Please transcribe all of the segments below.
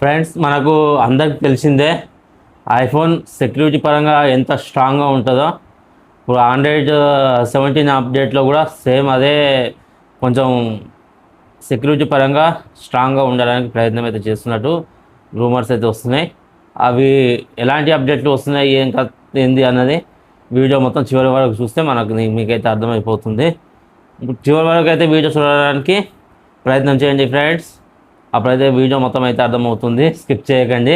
Friends, మనకు అందరికి తెలిసిందే ఐఫోన్ సెక్యూరిటీ పరంగా ఎంత స్ట్రాంగ్గా ఉంటుందో. ఇప్పుడు ఆండ్రాయిడ్ 17 అప్డేట్లో కూడా సేమ్ అదే, కొంచెం సెక్యూరిటీ పరంగా స్ట్రాంగ్గా ఉండడానికి ప్రయత్నం అయితే చేస్తున్నట్టు రూమర్స్ అయితే వస్తున్నాయి. అవి ఎలాంటి అప్డేట్లు వస్తున్నాయి, ఏంది అన్నది వీడియో మొత్తం చివరి వరకు చూస్తే మీకైతే అర్థమైపోతుంది. చివరి వరకు అయితే వీడియో చూడడానికి ప్రయత్నం చేయండి ఫ్రెండ్స్. అప్పుడైతే వీడియో మొత్తం అయితే అర్థమవుతుంది, స్కిప్ చేయకండి.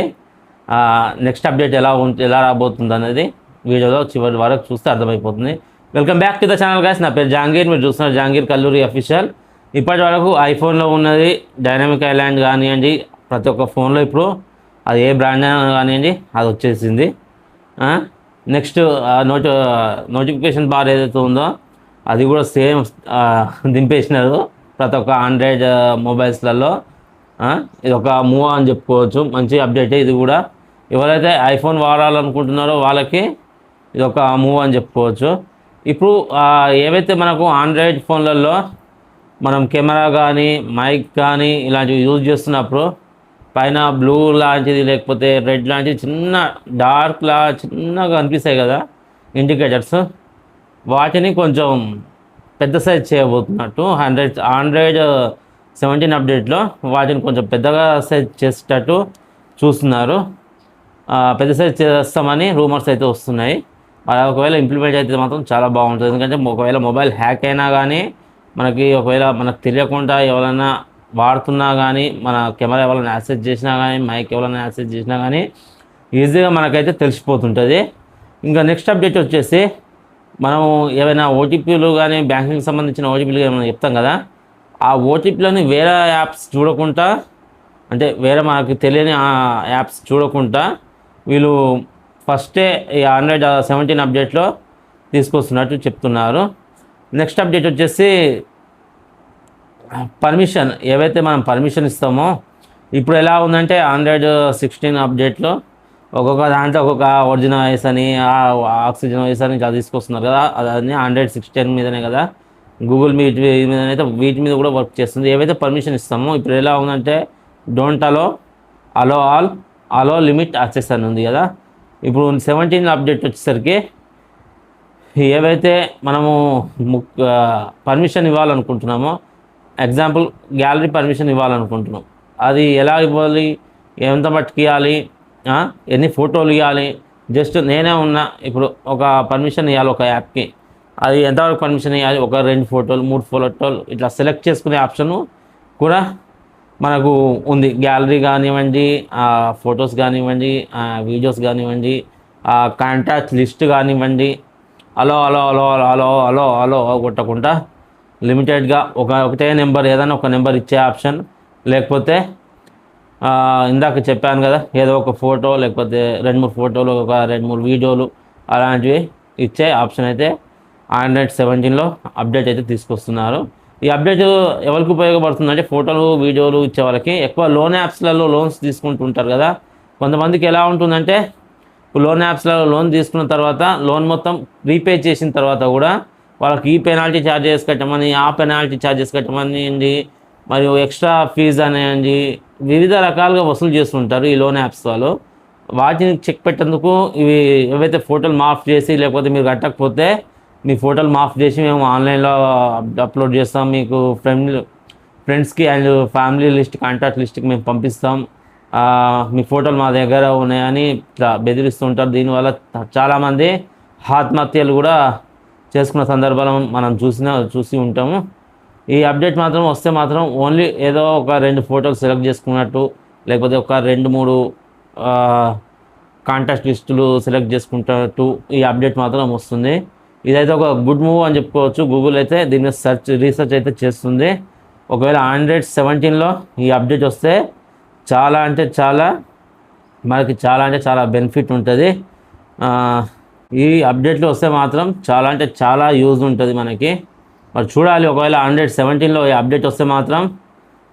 నెక్స్ట్ అప్డేట్ ఎలా రాబోతుంది అనేది వీడియోలో చివరి వరకు చూస్తే అర్థమైపోతుంది. Welcome back to the channel guys. నా పేరు జహాంగీర్, మీరు చూస్తున్నారు జహాంగీర్ కల్లూరి అఫీషియల్. ఇప్పటి వరకు ఐఫోన్లో ఉన్నది డైనమిక్ ఐలాండ్ కానివ్వండి, ప్రతి ఒక్క ఫోన్లో ఇప్పుడు అది ఏ బ్రాండ్ అయినా కానివ్వండి అది వచ్చేసింది. నెక్స్ట్ నోటిఫికేషన్ బార్ ఏదైతే ఉందో అది కూడా సేమ్ దింపేసినారు ప్రతి ఒక్క ఆండ్రాయిడ్ మొబైల్స్లలో. ఇది ఒక మూవ్ అని చెప్పుకోవచ్చు, మంచి అప్డేట్ ఇది కూడా. ఎవరైతే ఐఫోన్ వాడాలనుకుంటున్నారో వాళ్ళకి ఇది ఒక మూవ్ అని చెప్పుకోవచ్చు. ఇప్పుడు ఏవైతే మనకు ఆండ్రాయిడ్ ఫోన్లలో మనం కెమెరా కానీ మైక్ కానీ ఇలాంటివి యూజ్ చేస్తున్నప్పుడు పైన బ్లూ లాంటిది లేకపోతే రెడ్ లాంటిది చిన్నగా అనిపిస్తాయి కదా ఇండికేటర్స్, వాటిని కొంచెం పెద్ద సైజ్ చేయబోతున్నట్టు ఆండ్రాయిడ్ 17 అప్డేట్లో వాటిని కొంచెం పెద్దగా సైజ్ చేసేటట్టు చూస్తున్నారు. పెద్ద సైజ్ చేస్తామని రూమర్స్ అయితే వస్తున్నాయి. ఒకవేళ ఇంప్లిమెంట్ అయితే మాత్రం చాలా బాగుంటుంది. ఎందుకంటే ఒకవేళ మొబైల్ హ్యాక్ అయినా కానీ ఒకవేళ మనకు తెలియకుండా ఎవరైనా వాడుతున్నా కానీ, మన కెమెరా ఎవరైనా యాక్సెస్ చేసినా కానీ, మైక్ ఎవరైనా యాక్సెస్ చేసినా కానీ ఈజీగా మనకైతే తెలిసిపోతుంటుంది. ఇంకా నెక్స్ట్ అప్డేట్ వచ్చేసి మనం ఏవైనా ఓటీపీలు కానీ బ్యాంకింగ్ సంబంధించిన ఓటీపీలు ఏమైనా చెప్తాం కదా, ఆ ఓటీపీలని వేరే యాప్స్ చూడకుండా, అంటే వేరే మనకు తెలియని యాప్స్ చూడకుండా వీళ్ళు ఫస్టే ఈ ఆండ్రాయిడ్ 17 అప్డేట్లో తీసుకొస్తున్నట్టు చెప్తున్నారు. నెక్స్ట్ అప్డేట్ వచ్చేసి పర్మిషన్. ఏవైతే మనం పర్మిషన్ ఇస్తామో ఇప్పుడు ఎలా ఉందంటే ఆండ్రాయిడ్ 16 అప్డేట్లో ఒక్కొక్క దాంట్లో ఒక్కొక్క ఒరిజినల్ వాయిస్ అని, ఆక్సిజన్ వాయిస్ అని ఇలా తీసుకొస్తున్నారు కదా, అదన్నీ ఆండ్రాయిడ్ 16 మీదనే కదా, గూగుల్ మీట్ మీదనైతే వీటి మీద కూడా వర్క్ చేస్తుంది. ఏవైతే పర్మిషన్ ఇస్తామో ఇప్పుడు ఎలా ఉందంటే don't allow all, allow limit access అని ఉంది కదా. ఇప్పుడు 17 అప్డేట్ వచ్చేసరికి ఏవైతే మనము పర్మిషన్ ఇవ్వాలనుకుంటున్నామో, ఎగ్జాంపుల్ గ్యాలరీ పర్మిషన్ ఇవ్వాలనుకుంటున్నాం, అది ఎలా ఇవ్వాలి, ఎంత మట్టుకు ఇవ్వాలి, ఎన్ని ఫోటోలు ఇవ్వాలి, జస్ట్ నేనే ఉన్నా ఇప్పుడు ఒక పర్మిషన్ ఇవ్వాలి ఒక యాప్కి, అది ఎంతవరకు పర్మిషన్ ఇవ్వాలి, ఒక 2 ఫోటోలు 3 ఫోటోలు ఇట్లా సెలెక్ట్ చేసుకునే ఆప్షను కూడా మనకు ఉంది. గ్యాలరీ కానివ్వండి, ఫొటోస్ కానివ్వండి, వీడియోస్ కానివ్వండి, కాంటాక్ట్ లిస్ట్ కానివ్వండి, అలో అలో అలో అలో అలో అలో కొట్టకుండా లిమిటెడ్గా ఒకటే నెంబర్, ఏదైనా ఒక నెంబర్ ఇచ్చే ఆప్షన్, లేకపోతే ఇందాక చెప్పాను కదా ఏదో ఒక ఫోటో లేకపోతే 2-3 ఫోటోలు, ఒక 2-3 వీడియోలు అలాంటివి ఇచ్చే ఆప్షన్ అయితే ఆండ్రాయిడ్ 17లో అప్డేట్ అయితే తీసుకొస్తున్నారు. ఈ అప్డేట్ ఎవరికి ఉపయోగపడుతుందంటే ఫోటోలు వీడియోలు ఇచ్చే వాళ్ళకి. ఎక్కువ లోన్ యాప్స్లలో లోన్స్ తీసుకుంటుంటారు కదా, కొంతమందికి ఎలా ఉంటుందంటే లోన్ యాప్స్లలో లోన్ తీసుకున్న తర్వాత లోన్ మొత్తం రీపే చేసిన తర్వాత కూడా వాళ్ళకి ఈ పెనాల్టీ ఛార్జెస్ కట్టమని, ఆ పెనాల్టీ ఛార్జెస్ కట్టమని, మరియు ఎక్స్ట్రా ఫీజు అనేయండి, వివిధ రకాలుగా వసూలు చేస్తుంటారు ఈ లోన్ యాప్స్ వాళ్ళు. వాటిని చెక్ పెట్టేందుకు ఇవి ఏవైతే ఫోటోలు మాఫ్ చేసి, లేకపోతే మీరు కట్టకపోతే మీ ఫోటోలు మాఫ్ చేసి మేము ఆన్లైన్లో అప్లోడ్ చేస్తాం, మీకు ఫ్రెండ్స్కి అండ్ ఫ్యామిలీ లిస్ట్, కాంటాక్ట్ లిస్ట్కి మేము పంపిస్తాం, మీ ఫోటోలు మా దగ్గర ఉన్నాయని ఇట్లా బెదిరిస్తుంటారు. దీనివల్ల చాలామంది ఆత్మహత్యలు కూడా చేసుకున్న సందర్భాలు మనం చూసి ఉంటాము. ఈ అప్డేట్ మాత్రం వస్తే మాత్రం ఓన్లీ ఏదో ఒక 2 ఫోటోలు సెలెక్ట్ చేసుకున్నట్టు, లేకపోతే ఒక 2-3 కాంటాక్ట్ లిస్టులు సెలెక్ట్ చేసుకుంటున్నట్టు ఈ అప్డేట్ మాత్రం వస్తుంది. ఇదైతే ఒక గుడ్ మూవ్ అని చెప్పుకోవచ్చు. గూగుల్ అయితే దీని మీద రీసెర్చ్ అయితే చేస్తుంది. ఒకవేళ ఆండ్రాయిడ్ 17లో ఈ అప్డేట్ వస్తే చాలా అంటే చాలా బెనిఫిట్ ఉంటుంది. ఈ అప్డేట్లు వస్తే మాత్రం చాలా యూజ్ ఉంటుంది మనకి. మరి చూడాలి, ఒకవేళ ఆండ్రాయిడ్ 17లో ఈ అప్డేట్ వస్తే మాత్రం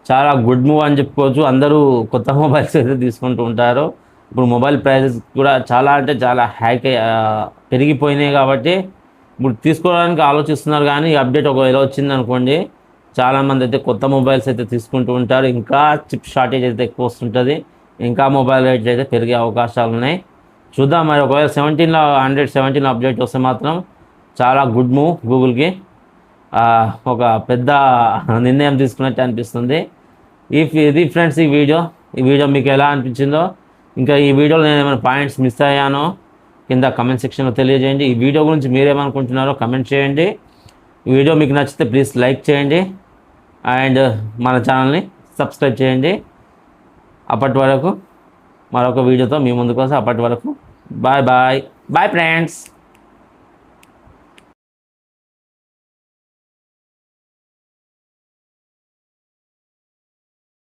చాలా గుడ్ మూవ్ అని చెప్పుకోవచ్చు. అందరూ కొత్త మొబైల్స్ అయితే తీసుకుంటూ ఉంటారు. ఇప్పుడు మొబైల్ ప్రైజెస్ కూడా చాలా పెరిగిపోయినాయి కాబట్టి ఇప్పుడు తీసుకోవడానికి ఆలోచిస్తున్నారు. కానీ ఈ అప్డేట్ ఒకవేళ వచ్చిందనుకోండి, చాలామంది అయితే కొత్త మొబైల్స్ అయితే తీసుకుంటూ ఉంటారు. ఇంకా చిప్ షార్టేజ్ అయితే ఎక్కువ వస్తుంటుంది. ఇంకా మొబైల్ రేట్లు అయితే పెరిగే అవకాశాలు ఉన్నాయి. చూద్దాం మరి, ఒకవేళ 17లో ఆండ్రాయిడ్ 17 అప్డేట్ వస్తే మాత్రం చాలా గుడ్ మూవ్ గూగుల్కి. ఒక పెద్ద నిర్ణయం తీసుకున్నట్టు అనిపిస్తుంది. ఇది ఫ్రెండ్స్ ఈ వీడియో మీకు ఎలా అనిపించిందో, ఇంకా ఈ వీడియోలో నేను ఏమైనా పాయింట్స్ మిస్ అయ్యానో కింద కమెంట్ సెక్షన్లో తెలియజేయండి. ఈ వీడియో గురించి మీరేమనుకుంటున్నారో కమెంట్ చేయండి. ఈ వీడియో మీకు నచ్చితే ప్లీజ్ లైక్ చేయండి అండ్ మన ఛానల్ని సబ్స్క్రైబ్ చేయండి. అప్పటి వరకు మరొక వీడియోతో మీ ముందుకు వస్తే, అప్పటి వరకు బాయ్ ఫ్రెండ్స్.